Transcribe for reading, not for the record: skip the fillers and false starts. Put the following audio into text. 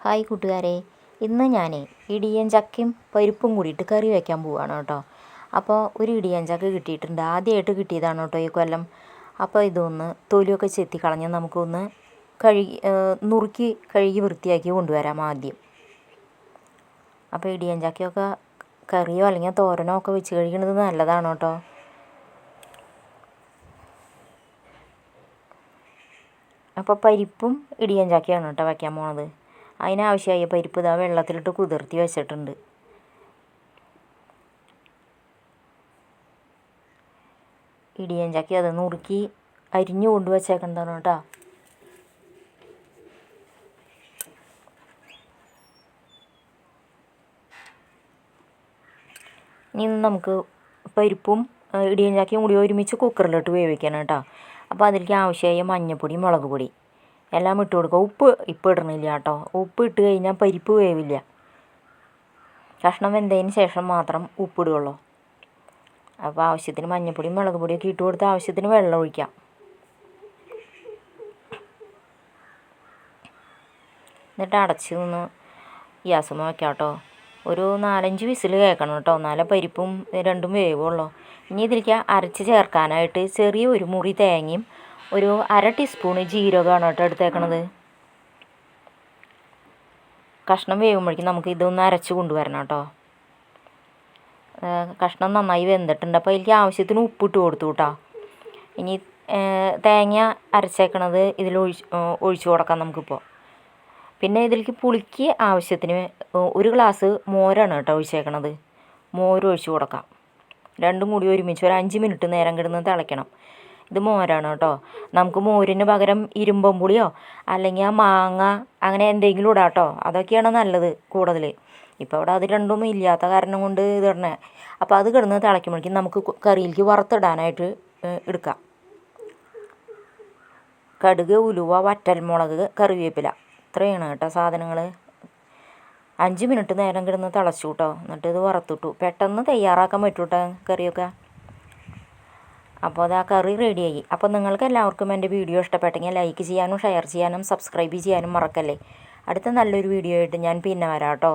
Hi കൂട്ടുകാരെ, ഇന്ന് ഞാൻ ഇടിയൻ ചക്കയും പരിപ്പും കൂടിയിട്ട് കറി വയ്ക്കാൻ പോവുകയാണ് കേട്ടോ. അപ്പോൾ ഒരു ഇടിയൻ ചക്ക കിട്ടിയിട്ടുണ്ട്, ആദ്യമായിട്ട് കിട്ടിയതാണ് കേട്ടോ ഈ കൊല്ലം. അപ്പോൾ ഇതൊന്ന് തൊലിയൊക്കെ ചെത്തി കളഞ്ഞ് നമുക്കൊന്ന് നുറുക്കി കഴുകി വൃത്തിയാക്കി കൊണ്ടുവരാം ആദ്യം. അപ്പോൾ ഇടിയൻ ചക്കയൊക്കെ കറിയോ അല്ലെങ്കിൽ തോരനോ ഒക്കെ വെച്ച് കഴിക്കുന്നത് നല്ലതാണ് കേട്ടോ. അപ്പോൾ പരിപ്പും ഇടിയൻ ചക്കയാണ് കേട്ടോ വയ്ക്കാൻ പോണത്. അതിനാവശ്യമായ പരിപ്പ് ഇതാ വെള്ളത്തിലിട്ട് കുതിർത്തി വെച്ചിട്ടുണ്ട്. ഇടിയൻ ചക്ക അത് നുറുക്കി അരിഞ്ഞു കൊണ്ട് വെച്ചേക്കണ്ടാണ് കേട്ടോ. ഇനി നമുക്ക് പരിപ്പും ഇടിയൻ ചക്കയും കൂടി ഒരുമിച്ച് കുക്കറിലിട്ട് വേവിക്കണം കേട്ടോ. അപ്പോൾ അതിലേക്ക് ആവശ്യമായ മഞ്ഞൾപ്പൊടി, മുളക് പൊടി എല്ലാം ഇട്ട് കൊടുക്കുക. ഉപ്പ് ഇടണില്ല കേട്ടോ. ഉപ്പ് ഇട്ട് കഴിഞ്ഞാൽ പരിപ്പ് വേവില്ല. കഷ്ണം വെന്തതിന് ശേഷം മാത്രം ഉപ്പിടുകയുള്ളൂ. അപ്പോൾ ആവശ്യത്തിന് മഞ്ഞൾപ്പൊടിയും മുളക് പൊടിയൊക്കെ ഇട്ട് കൊടുത്ത് ആവശ്യത്തിന് വെള്ളം ഒഴിക്കാം. എന്നിട്ട് അടച്ച് നിന്ന് ഗ്യാസുമ്മ വയ്ക്കാം കേട്ടോ. ഒരു 4-5 വിസിൽ കേൾക്കണം കേട്ടോ, എന്നാലേ പരിപ്പും രണ്ടും വേവുള്ളൂ. ഇനി ഇതിലേക്ക് അരച്ച് ചേർക്കാനായിട്ട് ചെറിയ ഒരു മുറി തേങ്ങയും ഒരു 1/2 ടീസ്പൂണ് ജീരകമാണ് കേട്ടോ എടുത്തേക്കണത്. കഷ്ണം വേവുമ്പോഴേക്കും നമുക്ക് ഇതൊന്ന് അരച്ച് കൊണ്ടുവരണം കേട്ടോ. കഷ്ണം നന്നായി വെന്തിട്ടുണ്ട്. അപ്പോൾ അതിലേക്ക് ആവശ്യത്തിന് ഉപ്പിട്ട് കൊടുത്തു കേട്ടോ. ഇനി തേങ്ങ അരച്ചേക്കണത് ഒഴിച്ചു കൊടുക്കാം നമുക്കിപ്പോൾ. പിന്നെ ഇതിലേക്ക് പുളിക്ക് ആവശ്യത്തിന് 1 ഗ്ലാസ് മോരാണ് കേട്ടോ ഒഴിച്ചേക്കണത്. മോര് ഒഴിച്ച് കൊടുക്കാം. രണ്ടും കൂടി ഒരുമിച്ച് ഒരു 5 മിനിറ്റ് നേരം കിടന്ന് തിളയ്ക്കണം. ഇത് മോരാണ് കേട്ടോ. നമുക്ക് മോരിന് പകരം ഇരുമ്പം പുളിയോ അല്ലെങ്കിൽ മാങ്ങ അങ്ങനെ എന്തെങ്കിലും ഇടാം കേട്ടോ. അതൊക്കെയാണ് നല്ലത് കൂടുതൽ. ഇപ്പോൾ ഇവിടെ അത് രണ്ടൊന്നും ഇല്ലാത്ത കാരണം കൊണ്ട് ഇത് ഇടണേ. അപ്പോൾ അത് കിടന്ന് തിളയ്ക്കുമ്പോഴേക്കും നമുക്ക് കറിയിലേക്ക് വറുത്തിടാനായിട്ട് എടുക്കാം. കടുക്, ഉലുവ, വറ്റൽമുളക്, കറിവേപ്പില, ഇത്രയാണ് കേട്ടോ സാധനങ്ങൾ. 5 മിനിറ്റ് നേരം കിടന്ന് തിളച്ചു കേട്ടോ. എന്നിട്ട് ഇത് വറുത്തിട്ടു. പെട്ടെന്ന് തയ്യാറാക്കാൻ പറ്റും കേട്ടോ കറിയൊക്കെ. അപ്പോൾ അത് ആ കറി റെഡിയായി. അപ്പോൾ നിങ്ങൾക്ക് എല്ലാവർക്കും എൻ്റെ വീഡിയോ ഇഷ്ടപ്പെട്ടെങ്കിൽ ലൈക്ക് ചെയ്യാനും ഷെയർ ചെയ്യാനും സബ്സ്ക്രൈബ് ചെയ്യാനും മറക്കല്ലേ. അടുത്ത നല്ലൊരു വീഡിയോ ആയിട്ട് ഞാൻ പിന്നെ വരാം കേട്ടോ.